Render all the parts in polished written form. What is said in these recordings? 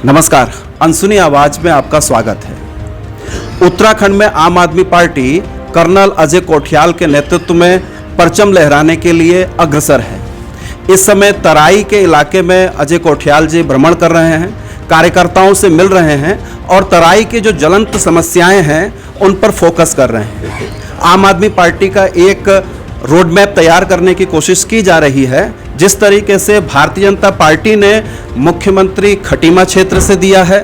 नमस्कार, अनसुनी आवाज में आपका स्वागत है। उत्तराखंड में आम आदमी पार्टी कर्नल अजय कोठियाल के नेतृत्व में परचम लहराने के लिए अग्रसर है। इस समय तराई के इलाके में अजय कोठियाल जी भ्रमण कर रहे हैं, कार्यकर्ताओं से मिल रहे हैं और तराई की जो ज्वलंत समस्याएं हैं उन पर फोकस कर रहे हैं। आम आदमी पार्टी का एक रोड मैप तैयार करने की कोशिश की जा रही है। जिस तरीके से भारतीय जनता पार्टी ने मुख्यमंत्री खटीमा क्षेत्र से दिया है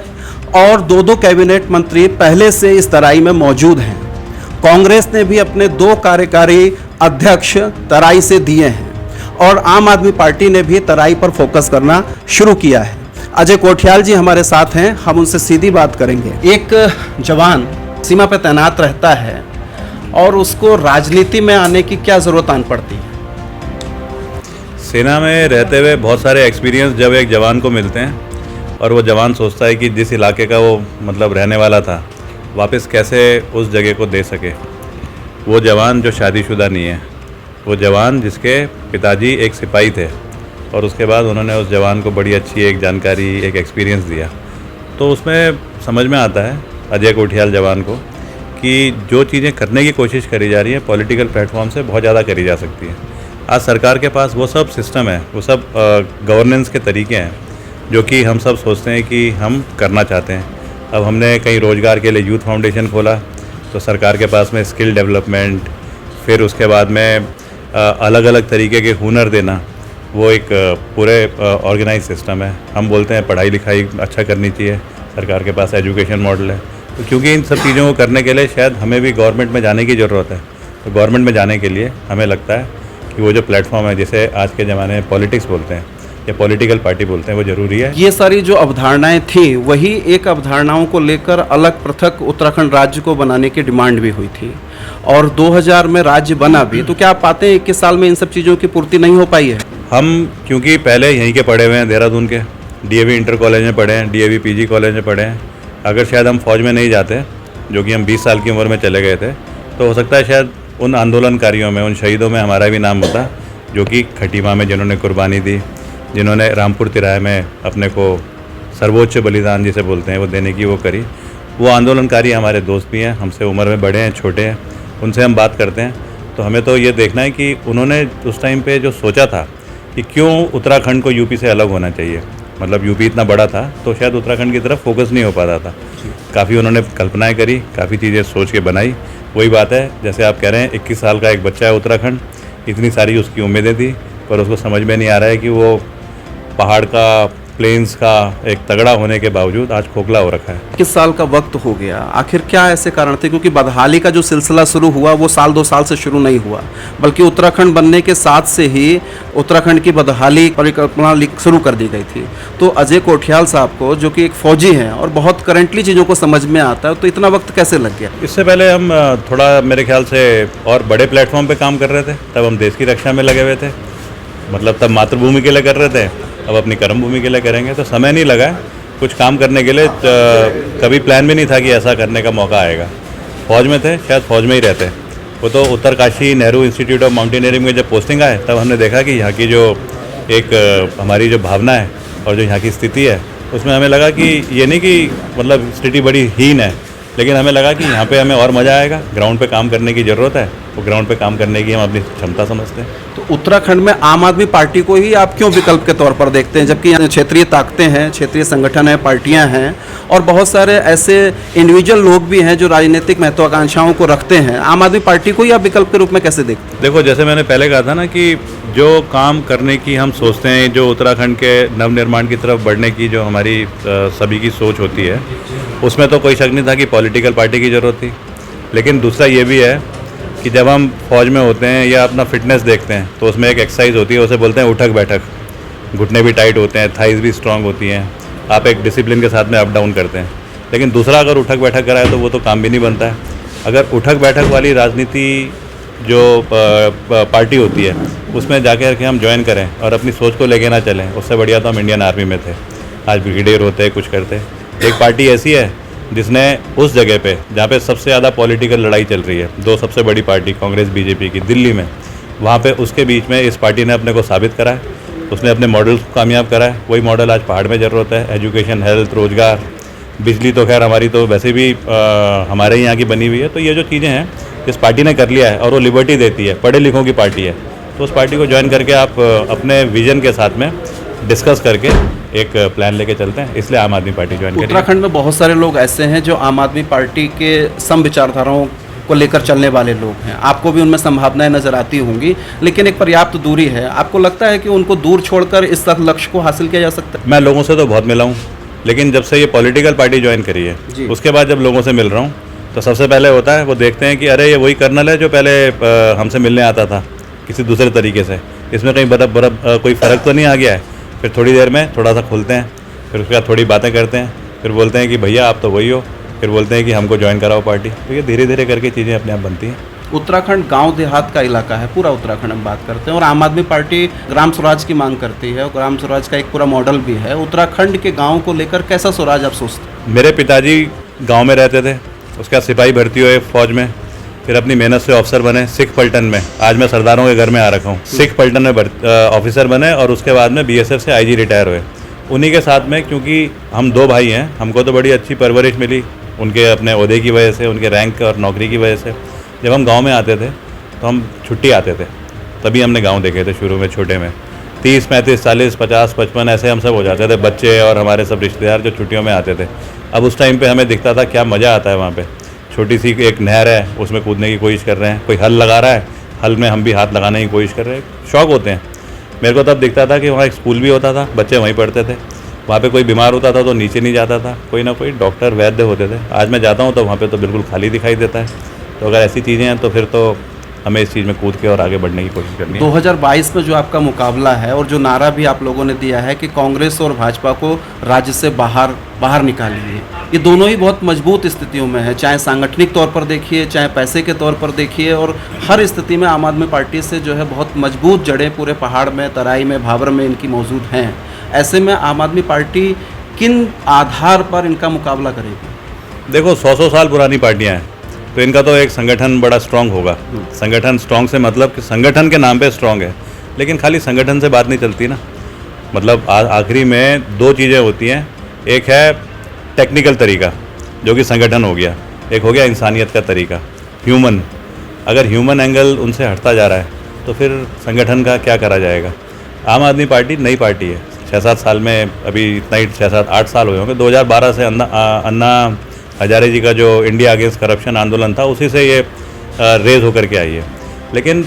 और दो कैबिनेट मंत्री पहले से इस तराई में मौजूद हैं। कांग्रेस ने भी अपने 2 कार्यकारी अध्यक्ष तराई से दिए हैं और आम आदमी पार्टी ने भी तराई पर फोकस करना शुरू किया है। अजय कोठियाल जी हमारे साथ हैं, हम उनसे सीधी बात करेंगे। एक जवान सीमा पर तैनात रहता है और उसको राजनीति में आने की क्या ज़रूरत आन पड़ती है? सेना में रहते हुए बहुत सारे एक्सपीरियंस जब एक जवान को मिलते हैं और वो जवान सोचता है कि जिस इलाके का वो रहने वाला था वापस कैसे उस जगह को दे सके। वो जवान जो शादीशुदा नहीं है, वो जवान जिसके पिताजी एक सिपाही थे और उसके बाद उन्होंने उस जवान को बड़ी अच्छी एक जानकारी, एक एक्सपीरियंस दिया, तो उसमें समझ में आता है अजय कोठियाल जवान को कि जो चीज़ें करने की कोशिश करी जा रही है पॉलिटिकल प्लेटफॉर्म से बहुत ज़्यादा करी जा सकती है। आज सरकार के पास वो सब सिस्टम है, वो सब गवर्नेंस के तरीके हैं जो कि हम सब सोचते हैं कि हम करना चाहते हैं। अब हमने कहीं रोज़गार के लिए यूथ फाउंडेशन खोला तो सरकार के पास में स्किल डेवलपमेंट, फिर उसके बाद में अलग अलग तरीके के हुनर देना, वो एक पूरे ऑर्गेनाइज सिस्टम है। हम बोलते हैं पढ़ाई लिखाई अच्छा करनी चाहिए, सरकार के पास एजुकेशन मॉडल है। तो क्योंकि इन सब चीज़ों को करने के लिए शायद हमें भी गवर्नमेंट में जाने की ज़रूरत है। तो गवर्नमेंट में जाने के लिए हमें लगता है कि वो जो प्लेटफॉर्म है जिसे आज के ज़माने में पॉलिटिक्स बोलते हैं या पॉलिटिकल पार्टी बोलते हैं, वो ज़रूरी है। ये सारी जो अवधारणाएं थी वही एक अवधारणाओं को लेकर अलग पृथक उत्तराखंड राज्य को बनाने की डिमांड भी हुई थी और 2000 में राज्य बना भी। तो क्या आप पाते हैं 21 साल में इन सब चीज़ों की पूर्ति नहीं हो पाई है? हम क्योंकि पहले यहीं के पढ़े हुए हैं, देहरादून के DAV इंटर कॉलेज में पढ़े हैं, DAV PG कॉलेज में पढ़े हैं। अगर शायद हम फौज में नहीं जाते, जो कि हम 20 साल की उम्र में चले गए थे, तो हो सकता है शायद उन आंदोलनकारियों में, उन शहीदों में हमारा भी नाम होता, जो कि खटीमा में जिन्होंने कुर्बानी दी, जिन्होंने रामपुर तिराहे में अपने को सर्वोच्च बलिदान जिसे बोलते हैं वो देने की वो करी। वो आंदोलनकारी हमारे दोस्त भी हैं, हमसे उम्र में बड़े हैं, छोटे हैं, उनसे हम बात करते हैं। तो हमें तो ये देखना है कि उन्होंने उस टाइम पे जो सोचा था कि क्यों उत्तराखंड को यूपी से अलग होना चाहिए, यूपी इतना बड़ा था तो शायद उत्तराखंड की तरफ फोकस नहीं हो पाता था। काफ़ी उन्होंने कल्पनाएं करी, काफ़ी चीज़ें सोच के बनाई। वही बात है जैसे आप कह रहे हैं 21 साल का एक बच्चा है उत्तराखंड, इतनी सारी उसकी उम्मीदें थी पर उसको समझ में नहीं आ रहा है कि वो पहाड़ का, प्लेन्स का एक तगड़ा होने के बावजूद आज खोखला हो रखा है। 21 साल का वक्त हो गया, आखिर क्या ऐसे कारण थे? क्योंकि बदहाली का जो सिलसिला शुरू हुआ वो साल 2 साल से शुरू नहीं हुआ, बल्कि उत्तराखंड बनने के साथ से ही उत्तराखंड की बदहाली परिकल्पना शुरू कर दी गई थी। तो अजय कोठियाल साहब को, जो कि एक फौजी हैं और बहुत करेंटली चीज़ों को समझ में आता है, तो इतना वक्त कैसे लग गया? इससे पहले हम थोड़ा मेरे ख्याल से और बड़े प्लेटफॉर्म पे काम कर रहे थे। तब हम देश की रक्षा में लगे हुए थे, तब मातृभूमि के लिए कर रहे थे, अब अपनी कर्मभूमि के लिए करेंगे। तो समय नहीं लगा कुछ काम करने के लिए, कभी प्लान भी नहीं था कि ऐसा करने का मौका आएगा। फौज में थे, शायद फौज में ही रहते। वो तो Uttarkashi Nehru institute of mountaineering में जब पोस्टिंग आए तब हमने देखा कि यहाँ की जो एक हमारी जो भावना है और जो यहाँ की स्थिति है उसमें हमें लगा कि ये नहीं कि स्थिति बड़ी हीन है, लेकिन हमें लगा कि यहाँ पे हमें और मज़ा आएगा, ग्राउंड पे काम करने की ज़रूरत है, वो ग्राउंड पे काम करने की हम अपनी क्षमता समझते हैं। तो उत्तराखंड में आम आदमी पार्टी को ही आप क्यों विकल्प के तौर पर देखते हैं, जबकि यहाँ क्षेत्रीय ताकतें हैं, क्षेत्रीय संगठन है, पार्टियां हैं और बहुत सारे ऐसे इंडिविजुअल लोग भी हैं जो राजनीतिक महत्वाकांक्षाओं को रखते हैं? आम आदमी पार्टी को ही आप विकल्प के रूप में कैसे देखते हैं? देखो, जैसे मैंने पहले कहा था ना कि जो काम करने की हम सोचते हैं, जो उत्तराखंड के नवनिर्माण की तरफ बढ़ने की जो हमारी सभी की सोच होती है, उसमें तो कोई शक नहीं था कि पॉलिटिकल पार्टी की ज़रूरत थी। लेकिन दूसरा ये भी है कि जब हम फौज में होते हैं या अपना फिटनेस देखते हैं तो उसमें एक एक्सरसाइज होती है, उसे बोलते हैं उठक बैठक। घुटने भी टाइट होते हैं, थाइज भी स्ट्रांग होती हैं, आप एक डिसिप्लिन के साथ में अप डाउन करते हैं। लेकिन दूसरा अगर उठक बैठक कराए तो वो तो काम भी नहीं बनता है। अगर उठक बैठक वाली राजनीति जो पार्टी होती है उसमें जाकर के हम ज्वाइन करें और अपनी सोच को लेके ना चलें, उससे बढ़िया तो हम इंडियन आर्मी में थे। आज ब्रिगेडियर होते हैं, कुछ करते हैं। एक पार्टी ऐसी है जिसने उस जगह पे जहाँ पे सबसे ज़्यादा पॉलिटिकल लड़ाई चल रही है, 2 सबसे बड़ी पार्टी कांग्रेस BJP की दिल्ली में, वहाँ पे उसके बीच में इस पार्टी ने अपने को साबित करा है उसने अपने मॉडल्स को कामयाब करा है। वही मॉडल आज पहाड़ में ज़रूरत है। एजुकेशन, हेल्थ, रोज़गार, बिजली तो खैर हमारी तो वैसे भी हमारे यहाँ की बनी हुई है। तो ये जो चीज़ें हैं जिस पार्टी ने कर लिया है और वो लिबर्टी देती है, पढ़े लिखों की पार्टी है, तो उस पार्टी को ज्वाइन करके आप अपने विजन के साथ में डिस्कस करके एक प्लान लेके चलते हैं। इसलिए आम आदमी पार्टी ज्वाइन करी। उत्तराखंड में बहुत सारे लोग ऐसे हैं जो आम आदमी पार्टी के सम विचारधाराओं को लेकर चलने वाले लोग हैं, आपको भी उनमें संभावनाएं नजर आती होंगी, लेकिन एक पर्याप्त दूरी है। आपको लगता है कि उनको दूर छोड़कर इस तक लक्ष्य को हासिल किया जा सकता है? मैं लोगों से तो बहुत मिला हूँ, लेकिन जब से ये पॉलिटिकल पार्टी ज्वाइन करी है उसके बाद जब लोगों से मिल रहा हूँ तो सबसे पहले होता है वो देखते हैं कि अरे ये वही कर्नल है जो पहले हमसे मिलने आता था किसी दूसरे तरीके से, इसमें कहीं कोई फ़र्क तो नहीं आ गया है। फिर थोड़ी देर में थोड़ा सा खुलते हैं, फिर उसके बाद थोड़ी बातें करते हैं, फिर बोलते हैं कि भैया आप तो वही हो, फिर बोलते हैं कि हमको ज्वाइन कराओ पार्टी। तो ये धीरे धीरे करके चीज़ें अपने आप बनती हैं। उत्तराखंड गांव देहात का इलाका है, पूरा उत्तराखंड हम बात करते हैं, और आम आदमी पार्टी ग्राम स्वराज की मांग करती है और ग्राम स्वराज का एक पूरा मॉडल भी है। उत्तराखंड के गाँव को लेकर कैसा स्वराज आप सोचते हैं? मेरे पिताजी गाँव में रहते थे, उसके बाद सिपाही भर्ती हुए फौज में, फिर अपनी मेहनत से ऑफिसर बने सिख पलटन में। आज मैं सरदारों के घर में आ रखा हूँ। सिख पलटन में ऑफिसर बने और उसके बाद में BSF से IG रिटायर हुए। उन्हीं के साथ में, क्योंकि हम 2 भाई हैं, हमको तो बड़ी अच्छी परवरिश मिली उनके अपने ओहदे की वजह से, उनके रैंक और नौकरी की वजह से। जब हम गांव में आते थे तो हम छुट्टी आते थे, तभी हमने गांव देखे थे शुरू में छोटे में। 30, 35, 40, 50, 55 ऐसे हम सब हो जाते थे बच्चे और हमारे सब रिश्तेदार जो छुट्टियों में आते थे। अब उस टाइम पे हमें दिखता था क्या मज़ा आता है वहाँ पे। छोटी सी एक नहर है, उसमें कूदने की कोशिश कर रहे हैं, कोई हल लगा रहा है, हल में हम भी हाथ लगाने की कोशिश कर रहे हैं, शौक़ होते हैं। मेरे को तब दिखता था कि वहाँ एक स्कूल भी होता था, बच्चे वहीं पढ़ते थे। वहाँ पे कोई बीमार होता था तो नीचे नहीं जाता था, कोई ना कोई डॉक्टर वैद्य होते थे। आज मैं जाता हूँ तो वहाँ पे तो बिल्कुल खाली दिखाई देता है। तो अगर ऐसी चीज़ें हैं तो फिर तो हमें इस चीज़ में कूद के और आगे बढ़ने की कोशिश करनी है। 2022 में जो आपका मुकाबला है और जो नारा भी आप लोगों ने दिया है कि कांग्रेस और भाजपा को राज्य से बाहर निकालिए, ये दोनों ही बहुत मजबूत स्थितियों में है, चाहे सांगठनिक तौर पर देखिए, चाहे पैसे के तौर पर देखिए, और हर स्थिति में आम आदमी पार्टी से जो है बहुत मजबूत जड़ें पूरे पहाड़ में, तराई में, भाबर में इनकी मौजूद हैं। ऐसे में आम आदमी पार्टी किन आधार पर इनका मुकाबला करेगी? देखो 100 साल पुरानी पार्टियाँ हैं, तो इनका तो एक संगठन बड़ा स्ट्रांग होगा। संगठन स्ट्रांग से मतलब कि संगठन के नाम पे स्ट्रांग है, लेकिन खाली संगठन से बात नहीं चलती ना। मतलब आखिरी में 2 चीज़ें होती हैं, एक है टेक्निकल तरीका जो कि संगठन हो गया, एक हो गया इंसानियत का तरीका, ह्यूमन। अगर ह्यूमन एंगल उनसे हटता जा रहा है तो फिर संगठन का क्या करा जाएगा। आम आदमी पार्टी नई पार्टी है, 6-7 साल में, अभी इतना ही 6-7-8 साल हुए होंगे। 2012 से अन्ना हजारे जी का जो इंडिया अगेंस्ट करप्शन आंदोलन था उसी से ये रेज होकर के आई है। लेकिन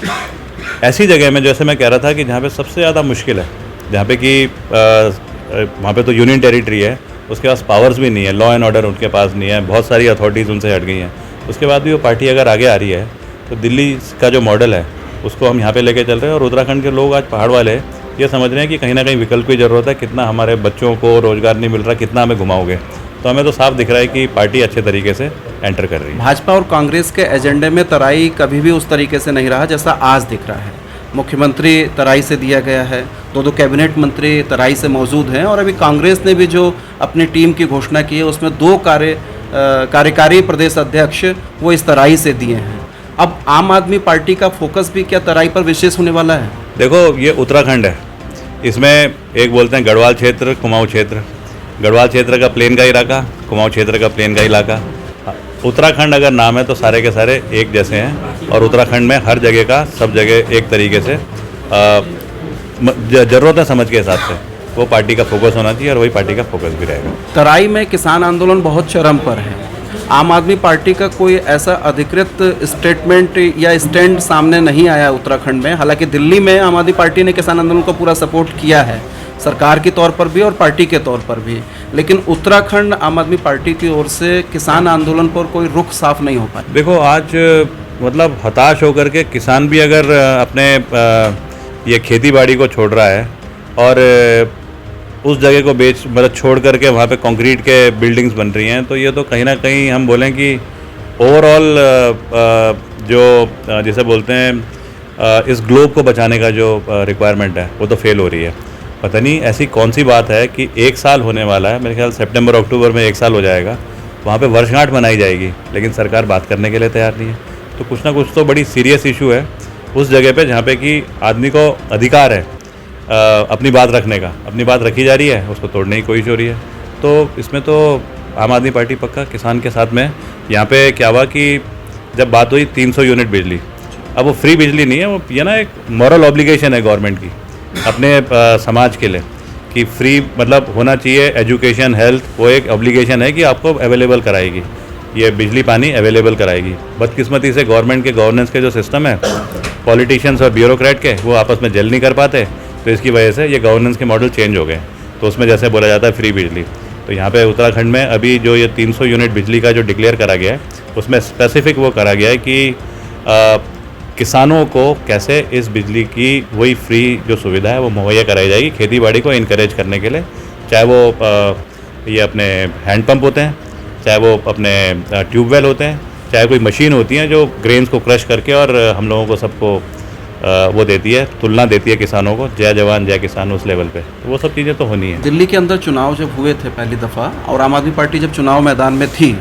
ऐसी जगह में, जैसे मैं कह रहा था कि जहाँ पे सबसे ज़्यादा मुश्किल है, जहाँ पे कि वहाँ पे तो यूनियन टेरिटरी है, उसके पास पावर्स भी नहीं है, लॉ एंड ऑर्डर उनके पास नहीं है, बहुत सारी अथॉरिटीज़ उनसे हट गई हैं। उसके बाद भी वो पार्टी अगर आगे आ रही है तो दिल्ली का जो मॉडल है उसको हम यहाँ पे लेके चल रहे हैं। और उत्तराखंड के लोग आज पहाड़ वाले ये समझ रहे हैं कि कहीं ना कहीं विकल्प की ज़रूरत है। कितना हमारे बच्चों को रोज़गार नहीं मिल रहा, कितना हमें घुमाओगे। तो हमें तो साफ दिख रहा है कि पार्टी अच्छे तरीके से एंटर कर रही है। भाजपा और कांग्रेस के एजेंडे में तराई कभी भी उस तरीके से नहीं रहा जैसा आज दिख रहा है। मुख्यमंत्री तराई से दिया गया है, 2 कैबिनेट मंत्री तराई से मौजूद हैं, और अभी कांग्रेस ने भी जो अपनी टीम की घोषणा की है उसमें 2 कार्यकारी प्रदेश अध्यक्ष वो इस तराई से दिए हैं। अब आम आदमी पार्टी का फोकस भी क्या तराई पर विशेष होने वाला है? देखो, ये उत्तराखंड है, इसमें एक बोलते हैं गढ़वाल क्षेत्र, कुमाऊँ क्षेत्र। गढ़वाल क्षेत्र का प्लेन का इलाका, कुमाऊँ क्षेत्र का प्लेन का इलाका। उत्तराखंड अगर नाम है तो सारे के सारे एक जैसे हैं, और उत्तराखंड में हर जगह का सब जगह एक तरीके से ज़रूरतें समझ के हिसाब से वो पार्टी का फोकस होना चाहिए, और वही पार्टी का फोकस भी रहेगा। तराई में किसान आंदोलन बहुत चरम पर है। आम आदमी पार्टी का कोई ऐसा अधिकृत स्टेटमेंट या स्टैंड सामने नहीं आया उत्तराखंड में। हालांकि दिल्ली में आम आदमी पार्टी ने किसान आंदोलन को पूरा सपोर्ट किया है, सरकार के तौर पर भी और पार्टी के तौर पर भी, लेकिन उत्तराखंड आम आदमी पार्टी की ओर से किसान आंदोलन पर कोई रुख साफ नहीं हो पाया। देखो, आज मतलब हताश होकर के किसान भी अगर अपने ये खेती बाड़ी को छोड़ रहा है और उस जगह को मतलब छोड़ करके वहाँ पे कंक्रीट के बिल्डिंग्स बन रही हैं, तो ये तो कहीं ना कहीं हम बोलें कि ओवरऑल जो जिसे बोलते हैं इस ग्लोब को बचाने का जो रिक्वायरमेंट है वो तो फेल हो रही है। पता नहीं ऐसी कौन सी बात है कि 1 साल होने वाला है, मेरे ख्याल सितंबर अक्टूबर में 1 साल हो जाएगा, वहाँ पे वर्षगांठ मनाई जाएगी, लेकिन सरकार बात करने के लिए तैयार नहीं है। तो कुछ ना कुछ तो बड़ी सीरियस इशू है उस जगह पे जहाँ पे कि आदमी को अधिकार है अपनी बात रखने का, अपनी बात रखी जा रही है, उसको तोड़ने की कोशिश हो रही है। तो इसमें तो आम आदमी पार्टी पक्का किसान के साथ में। यहाँ पे क्या हुआ कि जब बात हुई 300 यूनिट बिजली, अब वो फ्री बिजली नहीं है, वो ये ना एक मॉरल ऑब्लिगेशन है गवर्नमेंट की अपने समाज के लिए कि फ्री मतलब होना चाहिए। एजुकेशन, हेल्थ, वो एक ऑब्लिगेशन है कि आपको अवेलेबल कराएगी, ये बिजली पानी अवेलेबल कराएगी। बदकिस्मती से गवर्नमेंट के गवर्नेंस के जो सिस्टम है, पॉलिटिशियंस और ब्यूरोक्रेट के, वो आपस में जल नहीं कर पाते, तो इसकी वजह से ये गवर्नेंस के मॉडल चेंज हो गए। तो उसमें जैसे बोला जाता है फ्री बिजली, तो यहाँ पे उत्तराखंड में अभी जो ये 300 यूनिट बिजली का जो डिक्लेयर करा गया है, उसमें स्पेसिफिक वो करा गया है कि किसानों को कैसे इस बिजली की वही फ्री जो सुविधा है वो मुहैया कराई जाएगी खेती बाड़ी को इनकरेज करने के लिए। चाहे वो ये अपने हैंड पंप होते हैं, चाहे वो अपने ट्यूबवेल होते हैं, चाहे कोई मशीन होती है जो ग्रेन्स को क्रश करके और हम लोगों को सबको वो देती है, तुलना देती है किसानों को, जय जवान जय किसान उस लेवल पे। तो वो सब चीज़ें तो होनी है। दिल्ली के अंदर चुनाव जब हुए थे पहली दफ़ा और आम आदमी पार्टी जब चुनाव मैदान में थी,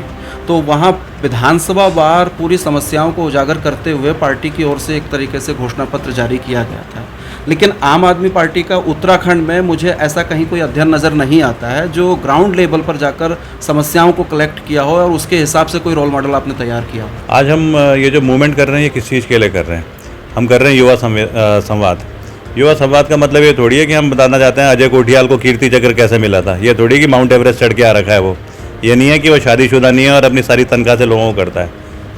तो वहाँ विधानसभा वार पूरी समस्याओं को उजागर करते हुए पार्टी की ओर से एक तरीके से घोषणा पत्र जारी किया गया था। लेकिन आम आदमी पार्टी का उत्तराखंड में मुझे ऐसा कहीं कोई अध्ययन नज़र नहीं आता है जो ग्राउंड लेवल पर जाकर समस्याओं को कलेक्ट किया हो और उसके हिसाब से कोई रोल मॉडल आपने तैयार किया हो। आज हम ये जो मूवमेंट कर रहे हैं, ये किस चीज़ के लिए कर रहे हैं? हम कर रहे हैं युवा संवाद। युवा संवाद का मतलब ये थोड़ी है कि हम बताना चाहते हैं अजय कोठियाल को कीर्ति चक्र कैसे मिला था। ये थोड़ी कि माउंट एवरेस्ट चढ़ के आ रखा है वो। ये नहीं है कि वो शादीशुदा नहीं है और अपनी सारी तनख्वाह से लोगों को करता है।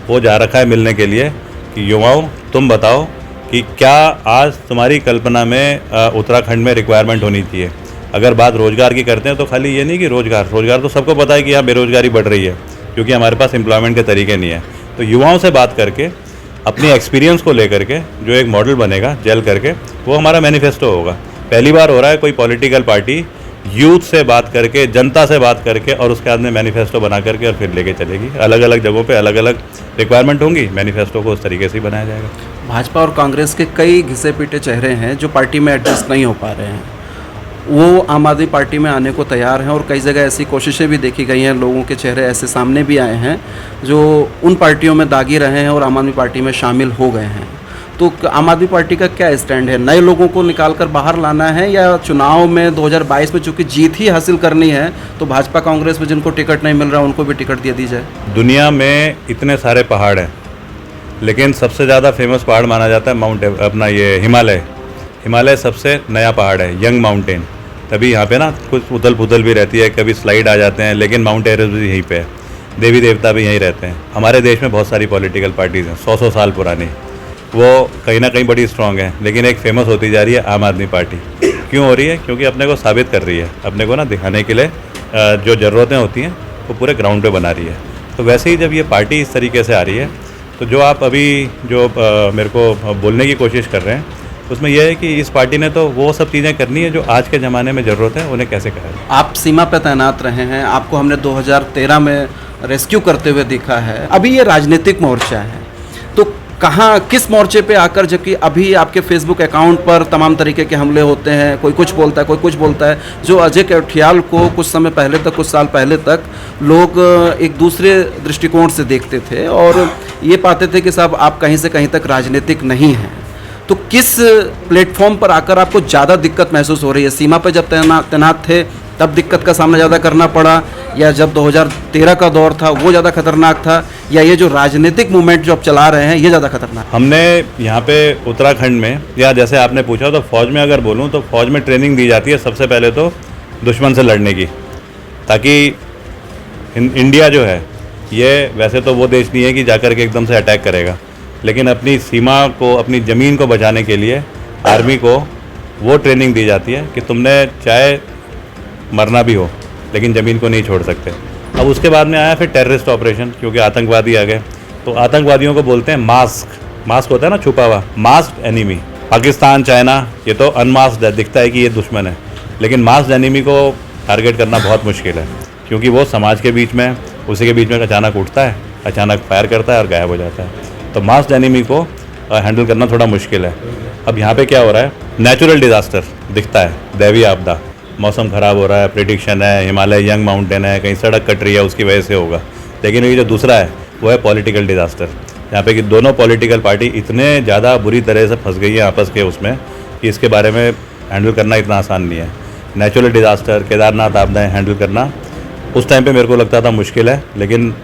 वो जा रखा है मिलने के लिए कि युवाओं, तुम बताओ कि क्या आज तुम्हारी कल्पना में उत्तराखंड में रिक्वायरमेंट होनी चाहिए। अगर बात रोज़गार की करते हैं तो खाली ये नहीं कि रोज़गार तो सबको पता है कि यहाँ बेरोज़गारी बढ़ रही है क्योंकि हमारे पास एम्प्लॉयमेंट के तरीके नहीं है। तो युवाओं से बात करके अपनी एक्सपीरियंस को लेकर के जो एक मॉडल बनेगा जेल करके, वो हमारा मैनिफेस्टो होगा। पहली बार हो रहा है कोई पॉलिटिकल पार्टी यूथ से बात करके, जनता से बात करके और उसके बाद में मैनिफेस्टो बना करके और फिर लेके चलेगी। अलग अलग जगहों पे अलग अलग रिक्वायरमेंट होंगी, मैनिफेस्टो को उस तरीके से ही बनाया जाएगा। भाजपा और कांग्रेस के कई घिसे पीटे चेहरे हैं जो पार्टी में एडजस्ट नहीं हो पा रहे हैं, वो आम आदमी पार्टी में आने को तैयार हैं और कई जगह ऐसी कोशिशें भी देखी गई हैं, लोगों के चेहरे ऐसे सामने भी आए हैं जो उन पार्टियों में दागी रहे हैं और आम आदमी पार्टी में शामिल हो गए हैं। तो आम आदमी पार्टी का क्या स्टैंड है? नए लोगों को निकाल कर बाहर लाना है या चुनाव में 2022 में चूंकि जीत ही हासिल करनी है तो भाजपा कांग्रेस में जिनको टिकट नहीं मिल रहा उनको भी टिकट दे दी जाए? दुनिया में इतने सारे पहाड़ हैं, लेकिन सबसे ज़्यादा फेमस पहाड़ माना जाता है अपना ये हिमालय सबसे नया पहाड़ है, यंग माउंटेन। तभी यहाँ पे ना कुछ उथल पुथल भी रहती है, कभी स्लाइड आ जाते हैं, लेकिन माउंट एवरेस्ट भी यहीं पे है, देवी देवता भी यहीं रहते हैं। हमारे देश में बहुत सारी पॉलिटिकल पार्टीज़ हैं 100 साल पुरानी, वो कहीं ना कहीं बड़ी स्ट्रांग है, लेकिन एक फेमस होती जा रही है आम आदमी पार्टी। क्यों हो रही है? क्योंकि अपने को साबित कर रही है, अपने को ना दिखाने के लिए जो ज़रूरतें होती हैं वो पूरे ग्राउंड पे बना रही है। तो वैसे ही जब ये पार्टी इस तरीके से आ रही है तो जो आप अभी जो मेरे को बोलने की कोशिश कर रहे हैं उसमें यह है कि इस पार्टी ने तो वो सब चीज़ें करनी है जो आज के ज़माने में ज़रूरत है, उन्हें कैसे करें। आप सीमा पर तैनात रहे हैं, आपको हमने 2013 में रेस्क्यू करते हुए देखा है। अभी ये राजनीतिक मोर्चा है, तो कहाँ किस मोर्चे पे आकर, जबकि अभी आपके फेसबुक अकाउंट पर तमाम तरीके के हमले होते हैं, कोई कुछ बोलता है कोई कुछ बोलता है, जो अजय कोठियाल को कुछ समय पहले तक, कुछ साल पहले तक लोग एक दूसरे दृष्टिकोण से देखते थे और ये पाते थे कि साहब आप कहीं से कहीं तक राजनीतिक नहीं हैं। तो किस प्लेटफॉर्म पर आकर आपको ज़्यादा दिक्कत महसूस हो रही है? सीमा पर जब तैनात थे तब दिक्कत का सामना ज़्यादा करना पड़ा, या जब 2013 का दौर था वो ज़्यादा खतरनाक था, या ये जो राजनीतिक मूवमेंट जो आप चला रहे हैं ये ज़्यादा खतरनाक? हमने यहाँ पे उत्तराखंड में, या जैसे आपने पूछा तो फौज में अगर बोलूँ तो फौज में ट्रेनिंग दी जाती है सबसे पहले तो दुश्मन से लड़ने की, ताकि इंडिया जो है ये वैसे तो वो देश नहीं है कि जाकर के एकदम से अटैक करेगा, लेकिन अपनी सीमा को, अपनी ज़मीन को बचाने के लिए आर्मी को वो ट्रेनिंग दी जाती है कि तुमने चाहे मरना भी हो लेकिन ज़मीन को नहीं छोड़ सकते। अब उसके बाद में आया फिर टेररिस्ट ऑपरेशन, क्योंकि आतंकवादी आ गए, तो आतंकवादियों को बोलते हैं मास्क होता है ना छुपा हुआ, मास्क एनिमी। पाकिस्तान, चाइना, ये तो अनमास्क्ड है, दिखता है कि ये दुश्मन है, लेकिन मास्क एनिमी को टारगेट करना बहुत मुश्किल है, क्योंकि वो समाज के बीच में, उसी के बीच में अचानक उठता है, अचानक फायर करता है और गायब हो जाता है। तो मास्क एनिमी को हैंडल करना थोड़ा मुश्किल है। अब यहाँ पे क्या हो रहा है, नेचुरल डिज़ास्टर दिखता है, दैवी आपदा, मौसम ख़राब हो रहा है, प्रेडिक्शन है, हिमालय यंग माउंटेन है, कहीं सड़क कट रही है, उसकी वजह से होगा। लेकिन ये जो दूसरा है वो है पॉलिटिकल डिज़ास्टर, यहाँ पे कि दोनों पॉलिटिकल पार्टी इतने ज़्यादा बुरी तरह से फंस गई है आपस के उसमें कि इसके बारे में हैंडल करना इतना आसान नहीं है। नेचुरल डिज़ास्टर, केदारनाथ आपदाएँ हैंडल करना उस टाइम पे मेरे को लगता था मुश्किल है, लेकिन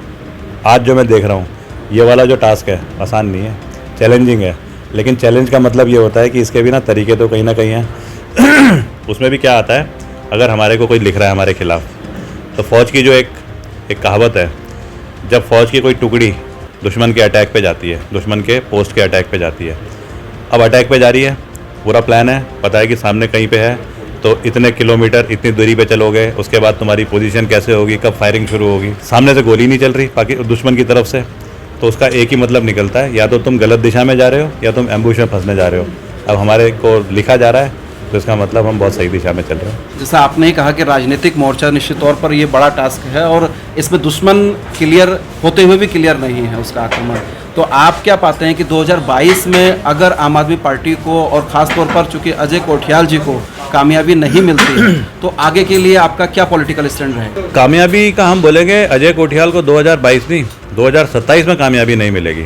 आज जो मैं देख रहा हूँ ये वाला जो टास्क है आसान नहीं है, चैलेंजिंग है। लेकिन चैलेंज का मतलब ये होता है कि इसके भी ना तरीके तो कहीं ना कहीं हैं। उसमें भी क्या आता है, अगर हमारे को कोई लिख रहा है हमारे खिलाफ़, तो फ़ौज की जो एक कहावत है, जब फ़ौज की कोई टुकड़ी दुश्मन के अटैक पे जाती है, दुश्मन के पोस्ट के अटैक पे जाती है, अब अटैक पे जा रही है, पूरा प्लान है, पता है कि सामने कहीं पे है, तो इतने किलोमीटर इतनी दूरी पे चलोगे, उसके बाद तुम्हारी पोजीशन कैसे होगी, कब फायरिंग शुरू होगी, सामने से गोली नहीं चल रही दुश्मन की तरफ से, तो उसका एक ही मतलब निकलता है, या तो तुम गलत दिशा में जा रहे हो या तुम एम्बुश में फंसने जा रहे हो। अब हमारे को लिखा जा रहा है तो इसका मतलब हम बहुत सही दिशा में चल रहे हैं। जैसा आपने ही कहा कि राजनीतिक मोर्चा निश्चित तौर पर ये बड़ा टास्क है और इसमें दुश्मन क्लियर होते हुए भी क्लियर नहीं है उसका आक्रमण। तो आप क्या पाते हैं कि 2022 में अगर आम आदमी पार्टी को और ख़ास तौर पर चूंकि अजय कोठियाल जी को कामयाबी नहीं मिलती तो आगे के लिए आपका क्या पॉलिटिकल स्टैंड रहेगा? कामयाबी का हम बोलेंगे अजय कोठियाल को 2022 नहीं 2027 में कामयाबी नहीं मिलेगी,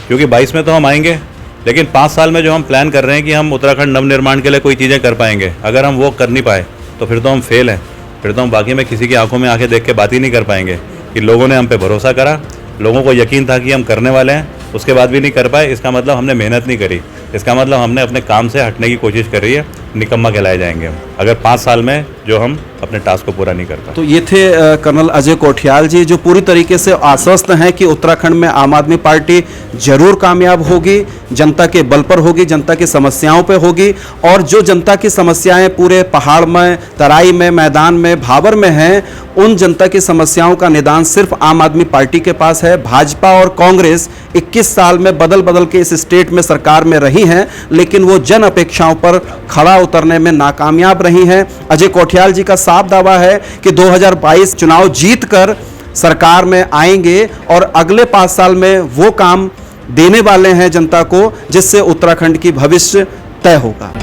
क्योंकि 22 में तो हम आएंगे, लेकिन 5 साल में जो हम प्लान कर रहे हैं कि हम उत्तराखंड नवनिर्माण के लिए कोई चीज़ें कर पाएंगे, अगर हम वो कर नहीं पाए तो फिर तो हम फेल हैं। फिर तो हम बाकी में किसी की आंखों में आंखें देख के बात ही नहीं कर पाएंगे कि लोगों ने हम पे भरोसा करा, लोगों को यकीन था कि हम करने वाले हैं, उसके बाद भी नहीं कर पाए, इसका मतलब हमने मेहनत नहीं करी, इसका मतलब हमने अपने काम से हटने की कोशिश कर रही है, निकम्मा कहलाए जाएंगे हम अगर 5 साल में जो हम अपने टास्क को पूरा नहीं कर पाए। तो ये थे कर्नल अजय कोठियाल जी, जो पूरी तरीके से आश्वस्त हैं कि उत्तराखंड में आम आदमी पार्टी जरूर कामयाब होगी, जनता के बल पर होगी, जनता की समस्याओं पे होगी, और जो जनता की समस्याएं पूरे पहाड़ में, तराई में, मैदान में, भाबर में हैं, उन जनता की समस्याओं का निदान सिर्फ आम आदमी पार्टी के पास है। भाजपा और कांग्रेस 21 साल में बदल बदल के इस स्टेट में सरकार में रही हैं, लेकिन वो जन अपेक्षाओं पर खड़ा उतरने में नाकामयाब रही हैं। अजय कोठियाल जी का साफ दावा है कि 2022 चुनाव जीतकर सरकार में आएंगे और अगले 5 साल में वो काम देने वाले हैं जनता को, जिससे उत्तराखंड की भविष्य तय होगा।